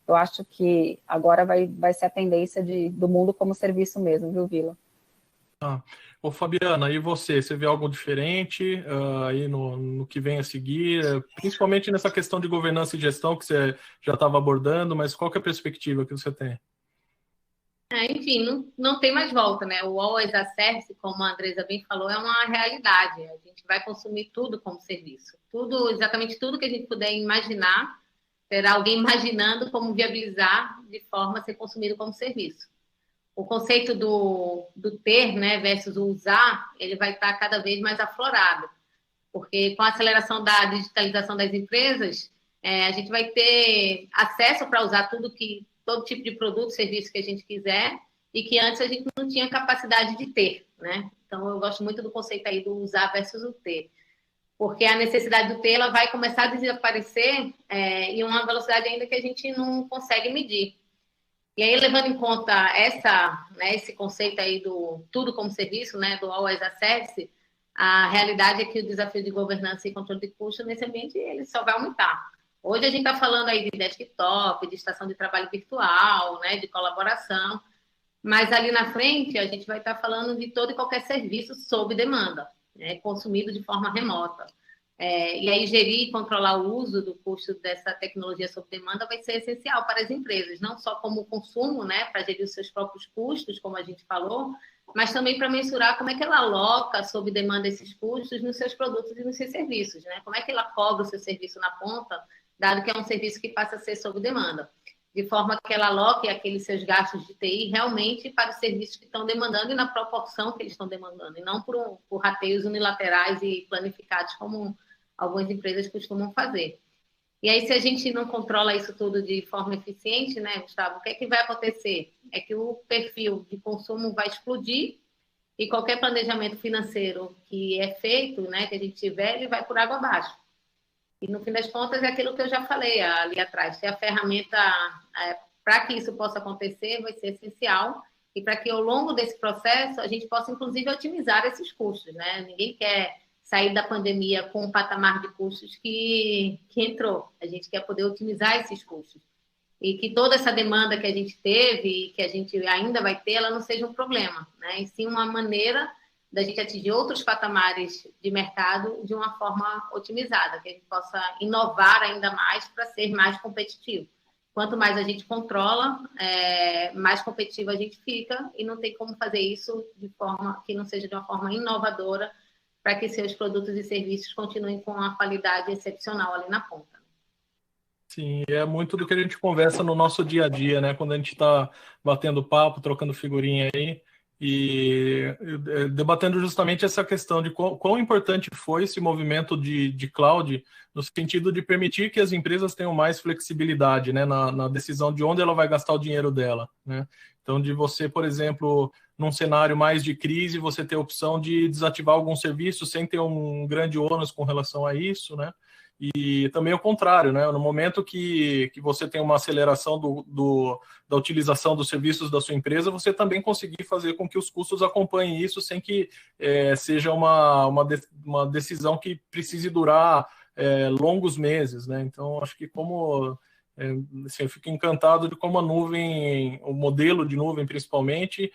Eu acho que agora vai ser a tendência do mundo como serviço mesmo, viu, Vila? Ah. Ô, Fabiana, e você? Você vê algo diferente aí no que vem a seguir, principalmente nessa questão de governança e gestão que você já estava abordando, mas qual que é a perspectiva que você tem? Enfim, não tem mais volta, né? O All as a Service, como a Andresa bem falou, é uma realidade. A gente vai consumir tudo como serviço. Tudo, exatamente tudo que a gente puder imaginar, terá alguém imaginando como viabilizar de forma a ser consumido como serviço. O conceito do ter, né, versus o usar, ele vai estar cada vez mais aflorado, porque com a aceleração da digitalização das empresas, a gente vai ter acesso para usar todo tipo de produto, serviço que a gente quiser, e que antes a gente não tinha capacidade de ter, né? Então, eu gosto muito do conceito aí do usar versus o ter, porque a necessidade do ter, ela vai começar a desaparecer em uma velocidade ainda que a gente não consegue medir. E aí, levando em conta esse conceito aí do tudo como serviço, né, do All as a Service, a realidade é que o desafio de governança e controle de custos nesse ambiente ele só vai aumentar. Hoje a gente está falando aí de desktop, de estação de trabalho virtual, né, de colaboração, mas ali na frente a gente vai estar falando de todo e qualquer serviço sob demanda, né, consumido de forma remota. E aí gerir e controlar o uso do custo dessa tecnologia sob demanda vai ser essencial para as empresas, não só como consumo, né, para gerir os seus próprios custos, como a gente falou, mas também para mensurar como é que ela aloca sob demanda esses custos nos seus produtos e nos seus serviços, né? Como é que ela cobra o seu serviço na ponta, dado que é um serviço que passa a ser sob demanda, de forma que ela aloque aqueles seus gastos de TI realmente para os serviços que estão demandando e na proporção que eles estão demandando, e não por rateios unilaterais e planificados como algumas empresas costumam fazer. E aí, se a gente não controla isso tudo de forma eficiente, né, Gustavo, o que é que vai acontecer? É que o perfil de consumo vai explodir e qualquer planejamento financeiro que é feito, né, que a gente tiver, ele vai por água abaixo. E, no fim das contas, é aquilo que eu já falei ali atrás. Se a ferramenta, para que isso possa acontecer, vai ser essencial e para que, ao longo desse processo, a gente possa, inclusive, otimizar esses custos, né? Ninguém quer sair da pandemia com um patamar de custos que entrou. A gente quer poder otimizar esses custos. E que toda essa demanda que a gente teve e que a gente ainda vai ter, ela não seja um problema, né? E sim uma maneira da gente atingir outros patamares de mercado de uma forma otimizada, que a gente possa inovar ainda mais para ser mais competitivo. Quanto mais a gente controla, mais competitivo a gente fica, e não tem como fazer isso de forma que não seja de uma forma inovadora, para que seus produtos e serviços continuem com a qualidade excepcional ali na ponta. Sim, é muito do que a gente conversa no nosso dia a dia, né? Quando a gente está batendo papo, trocando figurinha aí e debatendo justamente essa questão de quão importante foi esse movimento de cloud no sentido de permitir que as empresas tenham mais flexibilidade, né, na decisão de onde ela vai gastar o dinheiro dela, né? Então, de você, por exemplo, num cenário mais de crise, você ter a opção de desativar algum serviço sem ter um grande ônus com relação a isso, né? E também o contrário, né? No momento que você tem uma aceleração da utilização dos serviços da sua empresa, você também conseguir fazer com que os custos acompanhem isso sem que seja uma decisão que precise durar longos meses, né? Então, acho que assim, eu fico encantado de como a nuvem, o modelo de nuvem principalmente,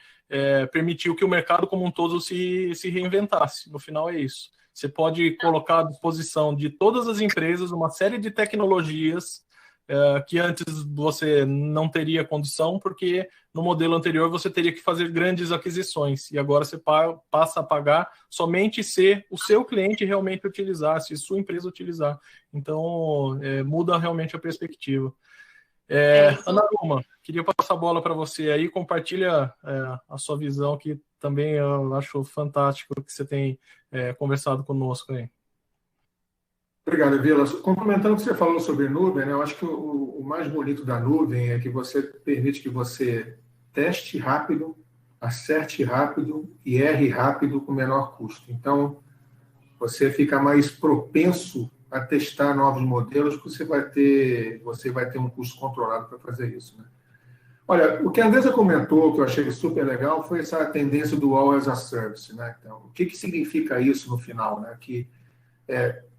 permitiu que o mercado como um todo se reinventasse. No final é isso. Você pode colocar à disposição de todas as empresas uma série de tecnologias que antes você não teria condição, porque no modelo anterior você teria que fazer grandes aquisições, e agora você passa a pagar somente se o seu cliente realmente utilizar, se sua empresa utilizar. Então, muda realmente a perspectiva. Ana Luma, queria passar a bola para você aí, compartilha a sua visão, que também eu acho fantástico que você tem conversado conosco aí. Obrigado, Vilas. Complementando o que você falou sobre nuvem, né, eu acho que o mais bonito da nuvem é que você permite que você teste rápido, acerte rápido e erre rápido com menor custo. Então, você fica mais propenso a testar novos modelos, porque você vai ter um custo controlado para fazer isso, né? Olha, o que a Andresa comentou, que eu achei super legal, foi essa tendência do All as a Service, né? Então, o que significa isso no final, né? Que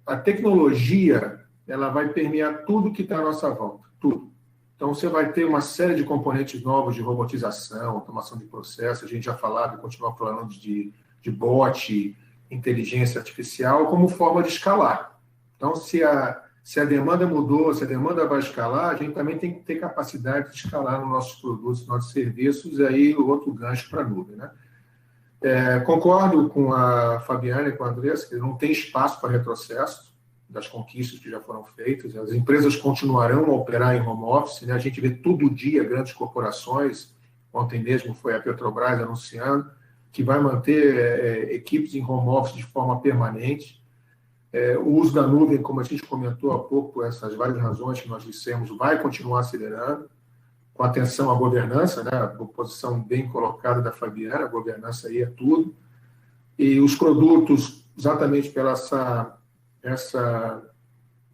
a tecnologia, ela vai permear tudo que está à nossa volta, tudo. Então, você vai ter uma série de componentes novos de robotização, automação de processo. A gente já falava e continua falando de bot, inteligência artificial, como forma de escalar. Então, se a demanda mudou, se a demanda vai escalar, a gente também tem que ter capacidade de escalar nos nossos produtos, nos nossos serviços, e aí o outro gancho para a nuvem, né? Concordo com a Fabiana e com a Andressa, que não tem espaço para retrocesso das conquistas que já foram feitas. As empresas continuarão a operar em home office, né? A gente vê todo dia grandes corporações, ontem mesmo foi a Petrobras anunciando, que vai manter equipes em home office de forma permanente. O uso da nuvem, como a gente comentou há pouco, por essas várias razões que nós dissemos, vai continuar acelerando, com atenção à governança, né? A posição bem colocada da Fabiana, a governança aí é tudo. E os produtos, exatamente pela essa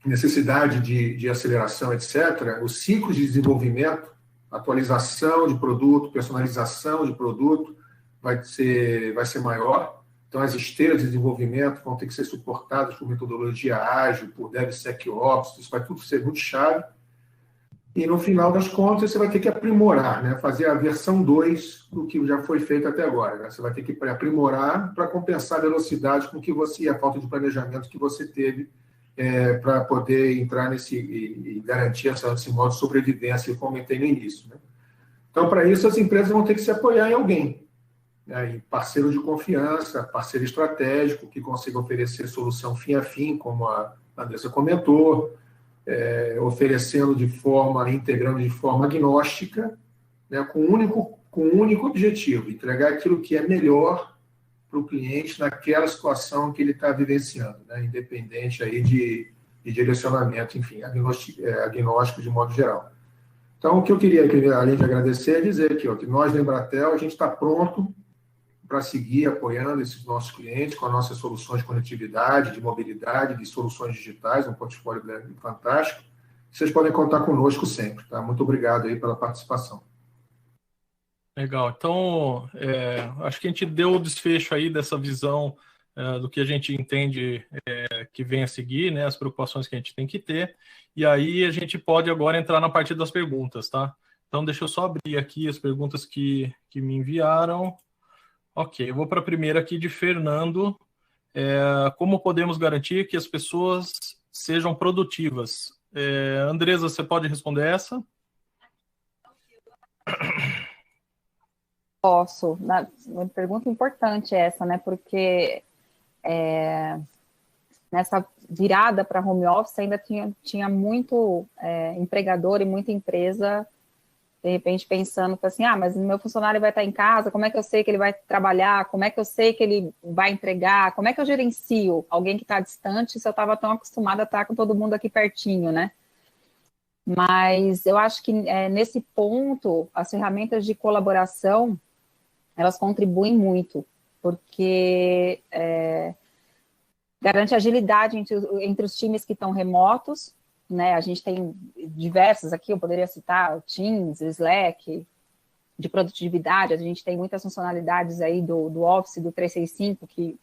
necessidade de aceleração, etc., os ciclos de desenvolvimento, atualização de produto, personalização de produto, vai ser maior. Então, as esteiras de desenvolvimento vão ter que ser suportadas por metodologia ágil, por DevSecOps, isso vai tudo ser muito chave. E, no final das contas, você vai ter que aprimorar, né? Fazer a versão 2 do que já foi feito até agora. Né? Você vai ter que aprimorar para compensar a velocidade com que você e a falta de planejamento que você teve para poder entrar e garantir esse modo de sobrevivência que eu comentei no início. Né? Então, para isso, as empresas vão ter que se apoiar em alguém, né? Em parceiro de confiança, parceiro estratégico, que consiga oferecer solução fim a fim, como a Andressa comentou, oferecendo integrando de forma agnóstica, né, com um único objetivo, entregar aquilo que é melhor para o cliente naquela situação que ele está vivenciando, né, independente aí de direcionamento, enfim, agnóstico de modo geral. Então, o que eu queria, além de agradecer, é dizer que nós, da Embratel, a gente está pronto para seguir apoiando esses nossos clientes com as nossas soluções de conectividade, de mobilidade, de soluções digitais, um portfólio fantástico. Vocês podem contar conosco sempre. Tá? Muito obrigado aí pela participação. Legal. Então, acho que a gente deu o desfecho aí dessa visão do que a gente entende que vem a seguir, né, as preocupações que a gente tem que ter, e aí a gente pode agora entrar na parte das perguntas, tá? Então, deixa eu só abrir aqui as perguntas que me enviaram. Ok, eu vou para a primeira aqui de Fernando. Como podemos garantir que as pessoas sejam produtivas? Andresa, você pode responder essa? Posso. Uma pergunta importante essa, né? Porque nessa virada para home office ainda tinha muito empregador e muita empresa de repente pensando assim, mas o meu funcionário vai estar em casa, como é que eu sei que ele vai trabalhar, como é que eu sei que ele vai entregar, como é que eu gerencio alguém que está distante se eu estava tão acostumada a estar com todo mundo aqui pertinho, né? Mas eu acho que nesse ponto, as ferramentas de colaboração, elas contribuem muito, porque garante agilidade entre os times que estão remotos, né? A gente tem diversas aqui, eu poderia citar o Teams, o Slack, de produtividade, a gente tem muitas funcionalidades aí do Office, do 365, que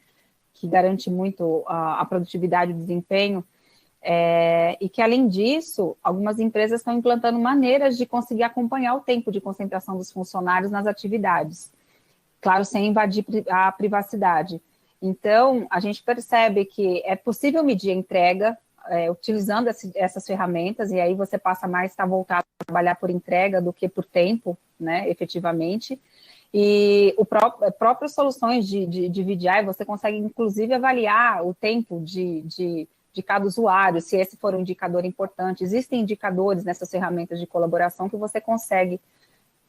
garante muito a produtividade e o desempenho, e que, além disso, algumas empresas estão implantando maneiras de conseguir acompanhar o tempo de concentração dos funcionários nas atividades, claro, sem invadir a privacidade. Então, a gente percebe que é possível medir a entrega, utilizando essas ferramentas, e aí você passa mais a estar voltado a trabalhar por entrega do que por tempo, né, efetivamente. E próprias soluções de VDI, você consegue, inclusive, avaliar o tempo de cada usuário, se esse for um indicador importante. Existem indicadores nessas ferramentas de colaboração que você consegue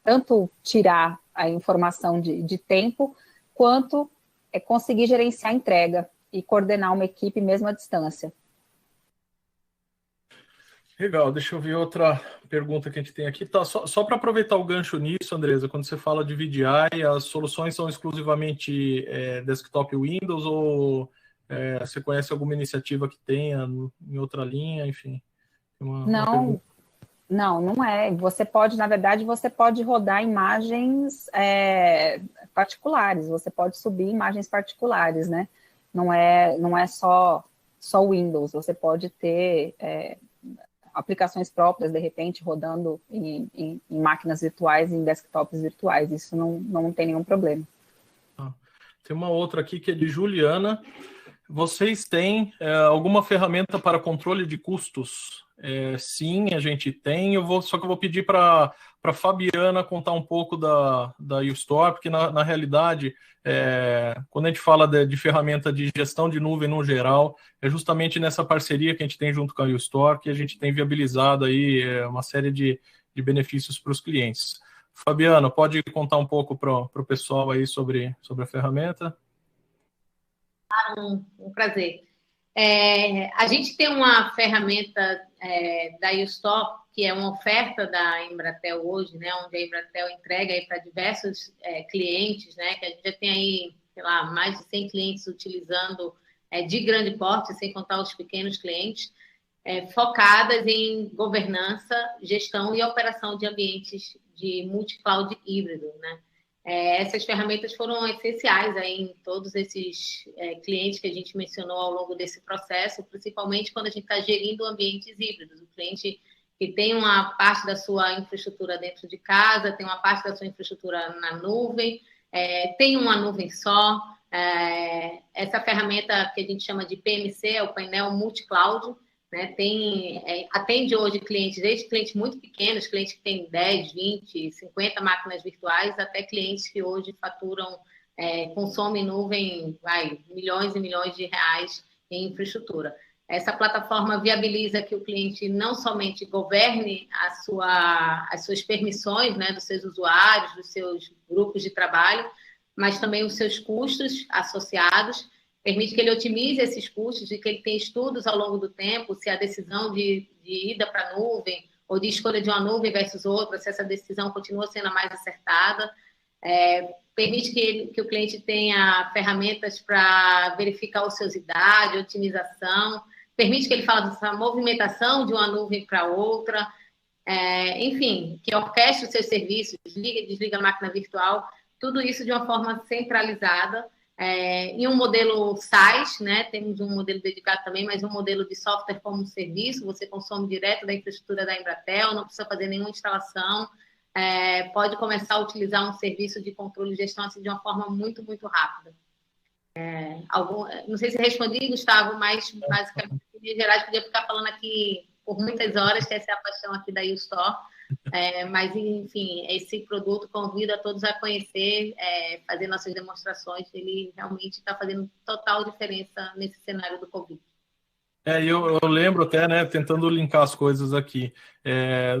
tanto tirar a informação de tempo, quanto conseguir gerenciar a entrega e coordenar uma equipe mesmo à distância. Legal, deixa eu ver outra pergunta que a gente tem aqui. Tá, só para aproveitar o gancho nisso, Andresa, quando você fala de VDI, as soluções são exclusivamente desktop Windows ou você conhece alguma iniciativa que tenha em outra linha, enfim? Não é. Você pode, na verdade, rodar imagens particulares, você pode subir imagens particulares, né? Não é só Windows, você pode ter aplicações próprias, de repente, rodando em máquinas virtuais, em desktops virtuais. Isso não tem nenhum problema. Tem uma outra aqui que é de Juliana. Vocês têm alguma ferramenta para controle de custos? Sim, a gente tem. Só que eu vou pedir para a Fabiana contar um pouco da YouStore, porque na realidade, quando a gente fala de ferramenta de gestão de nuvem no geral, é justamente nessa parceria que a gente tem junto com a YouStore que a gente tem viabilizado aí uma série de benefícios para os clientes. Fabiana, pode contar um pouco para o pessoal aí sobre a ferramenta? Um prazer. A gente tem uma ferramenta da YouStore, que é uma oferta da Embratel hoje, né, onde a Embratel entrega aí para diversos clientes, né, que a gente já tem aí, sei lá, mais de 100 clientes utilizando de grande porte, sem contar os pequenos clientes, focadas em governança, gestão e operação de ambientes de multi-cloud híbrido, né? Essas ferramentas foram essenciais aí em todos esses clientes que a gente mencionou ao longo desse processo, principalmente quando a gente está gerindo ambientes híbridos. O cliente que tem uma parte da sua infraestrutura dentro de casa, tem uma parte da sua infraestrutura na nuvem, tem uma nuvem só. Essa ferramenta que a gente chama de PMC, é o painel multi-cloud, né, atende hoje clientes, desde clientes muito pequenos, clientes que têm 10, 20, 50 máquinas virtuais, até clientes que hoje faturam, consomem nuvem, milhões e milhões de reais em infraestrutura. Essa plataforma viabiliza que o cliente não somente governe as suas permissões, né, dos seus usuários, dos seus grupos de trabalho, mas também os seus custos associados. Permite que ele otimize esses custos e que ele tenha estudos ao longo do tempo, se a decisão de ida para a nuvem ou de escolha de uma nuvem versus outra, se essa decisão continua sendo a mais acertada. Permite que o cliente tenha ferramentas para verificar ociosidade, otimização. Permite que ele fale dessa movimentação de uma nuvem para outra. Enfim, que orquestre os seus serviços, liga e desliga a máquina virtual. Tudo isso de uma forma centralizada. Em um modelo SaaS, né? Temos um modelo dedicado também, mas um modelo de software como serviço, você consome direto da infraestrutura da Embratel, não precisa fazer nenhuma instalação, pode começar a utilizar um serviço de controle e gestão assim, de uma forma muito, muito rápida. Não sei se respondi, Gustavo, mas basicamente, em geral, podia ficar falando aqui por muitas horas, que essa é a paixão aqui da YouStore. Mas, enfim, esse produto convida a todos a conhecer, fazer nossas demonstrações. Ele realmente está fazendo total diferença nesse cenário do Covid. Eu lembro até, né, tentando linkar as coisas aqui.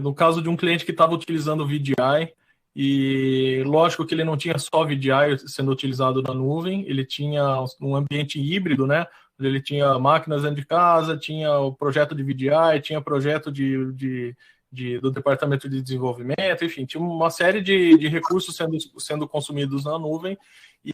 No caso de um cliente que estava utilizando o VDI, e lógico que ele não tinha só VDI sendo utilizado na nuvem, ele tinha um ambiente híbrido, né? Ele tinha máquinas dentro de casa, tinha o projeto de VDI, tinha projeto do departamento de desenvolvimento, enfim, tinha uma série de recursos sendo consumidos na nuvem,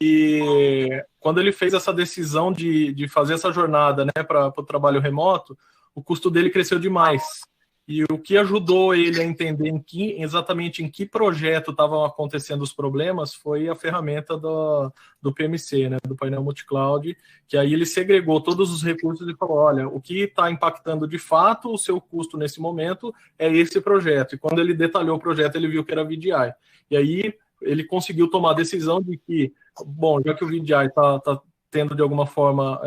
e quando ele fez essa decisão de fazer essa jornada, né, para o trabalho remoto, o custo dele cresceu demais. E o que ajudou ele a entender exatamente em que projeto estavam acontecendo os problemas foi a ferramenta do PMC, né, do painel multi-cloud, que aí ele segregou todos os recursos e falou, olha, o que está impactando de fato o seu custo nesse momento é esse projeto. E quando ele detalhou o projeto, ele viu que era VDI. E aí ele conseguiu tomar a decisão de que, bom, já que o VDI está tendo de alguma forma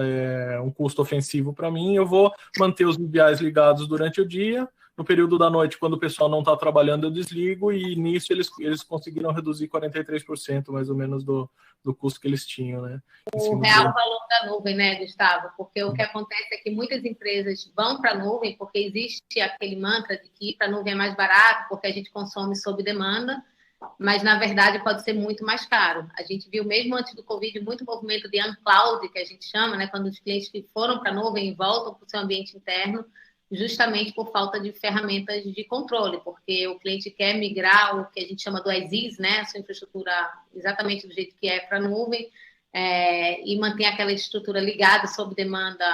um custo ofensivo para mim, eu vou manter os VDIs ligados durante o dia. No período da noite, quando o pessoal não está trabalhando, eu desligo, e nisso eles conseguiram reduzir 43% mais ou menos do custo que eles tinham, né? O real valor da nuvem, né, Gustavo? Porque o que acontece é que muitas empresas vão para a nuvem porque existe aquele mantra de que ir para a nuvem é mais barato, porque a gente consome sob demanda, mas na verdade pode ser muito mais caro. A gente viu mesmo antes do Covid muito movimento de uncloud, que a gente chama, né, quando os clientes que foram para a nuvem voltam para o seu ambiente interno, justamente por falta de ferramentas de controle, porque o cliente quer migrar o que a gente chama do as-is, né, a sua infraestrutura exatamente do jeito que é para a nuvem, e manter aquela estrutura ligada sob demanda,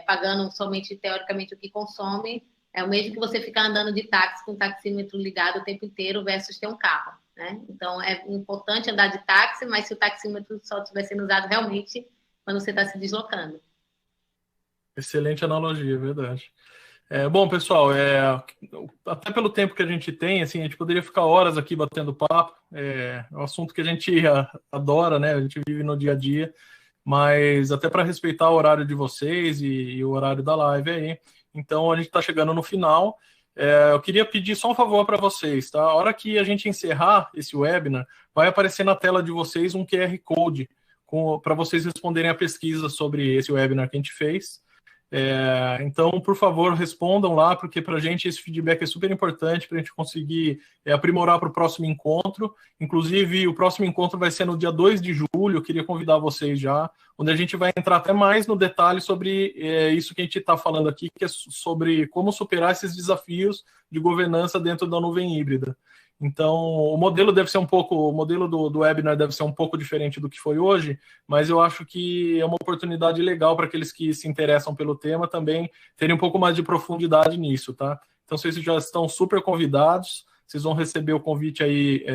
pagando somente teoricamente o que consome, é o mesmo que você ficar andando de táxi com o taxímetro ligado o tempo inteiro versus ter um carro, né? Então é importante andar de táxi, mas se o taxímetro só estiver sendo usado realmente quando você está se deslocando. Excelente analogia, é verdade. Bom, pessoal, até pelo tempo que a gente tem, assim, a gente poderia ficar horas aqui batendo papo. É um assunto que a gente adora, né? A gente vive no dia a dia, mas até para respeitar o horário de vocês e o horário da live aí. Então, a gente está chegando no final. Eu queria pedir só um favor para vocês, tá? A hora que a gente encerrar esse webinar, vai aparecer na tela de vocês um QR Code para vocês responderem a pesquisa sobre esse webinar que a gente fez. Então, por favor, respondam lá, porque para a gente esse feedback é super importante para a gente conseguir aprimorar para o próximo encontro. Inclusive, o próximo encontro vai ser no dia 2 de julho, eu queria convidar vocês já, onde a gente vai entrar até mais no detalhe sobre isso que a gente está falando aqui, que é sobre como superar esses desafios de governança dentro da nuvem híbrida. Então, o modelo do webinar deve ser um pouco diferente do que foi hoje, mas eu acho que é uma oportunidade legal para aqueles que se interessam pelo tema também terem um pouco mais de profundidade nisso, tá? Então, vocês já estão super convidados, vocês vão receber o convite aí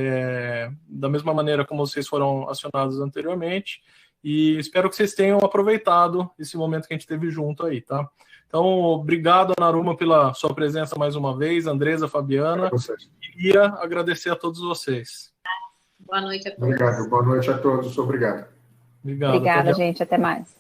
da mesma maneira como vocês foram acionados anteriormente, e espero que vocês tenham aproveitado esse momento que a gente teve junto aí, tá? Então, obrigado, Naruma, pela sua presença mais uma vez, Andresa, Fabiana. Queria agradecer a todos vocês. Boa noite a todos. Obrigado, boa noite a todos. Obrigado. Obrigada, gente. Até mais.